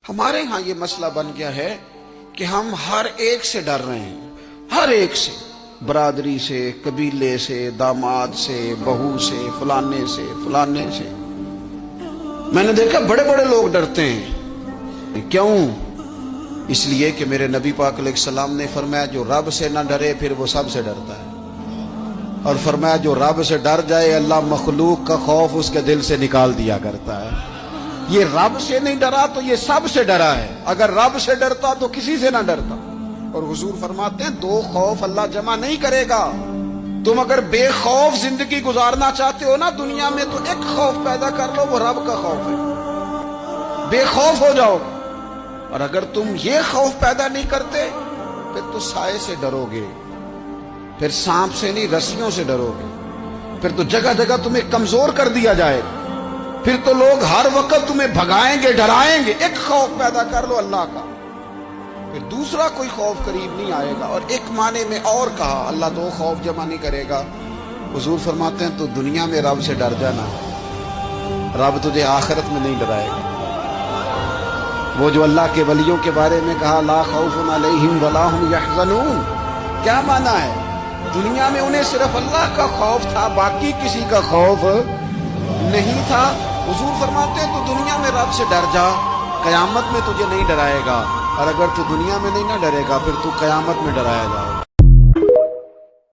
ہمارے ہاں یہ مسئلہ بن گیا ہے کہ ہم ہر ایک سے ڈر رہے ہیں، ہر ایک سے، برادری سے، قبیلے سے، داماد سے، بہو سے، فلانے سے، فلانے سے۔ میں نے دیکھا بڑے بڑے لوگ ڈرتے ہیں۔ کیوں؟ اس لیے کہ میرے نبی پاک علیہ السلام نے فرمایا جو رب سے نہ ڈرے پھر وہ سب سے ڈرتا ہے، اور فرمایا جو رب سے ڈر جائے اللہ مخلوق کا خوف اس کے دل سے نکال دیا کرتا ہے۔ یہ رب سے نہیں ڈرا تو یہ سب سے ڈرا ہے، اگر رب سے ڈرتا تو کسی سے نہ ڈرتا۔ اور حضور فرماتے ہیں دو خوف اللہ جمع نہیں کرے گا۔ تم اگر بے خوف زندگی گزارنا چاہتے ہو نا دنیا میں تو ایک خوف پیدا کر لو، وہ رب کا خوف ہے، بے خوف ہو جاؤ گے۔ اور اگر تم یہ خوف پیدا نہیں کرتے پھر تو سائے سے ڈرو گے، پھر سانپ سے نہیں رسیوں سے ڈرو گے، پھر تو جگہ جگہ تمہیں کمزور کر دیا جائے گا، پھر تو لوگ ہر وقت تمہیں بھگائیں گے، ڈرائیں گے۔ ایک خوف پیدا کر لو اللہ کا، پھر دوسرا کوئی خوف قریب نہیں آئے گا۔ اور ایک معنی میں اور کہا اللہ دو خوف جمع نہیں کرے گا۔ حضور فرماتے ہیں تو دنیا میں رب سے ڈر جانا، رب تجھے آخرت میں نہیں ڈرائے گا۔ وہ جو اللہ کے ولیوں کے بارے میں کہا لا خوف علیہم ولا ہم یحزنون، کیا معنی ہے؟ دنیا میں انہیں صرف اللہ کا خوف تھا، باقی کسی کا خوف نہیں تھا۔ حضور فرماتے ہیں تو دنیا میں رب سے ڈر جا، قیامت میں تجھے نہیں ڈرائے گا، اور اگر تو دنیا میں نہیں نہ ڈرے گا پھر تو قیامت میں ڈرایا جائے گا۔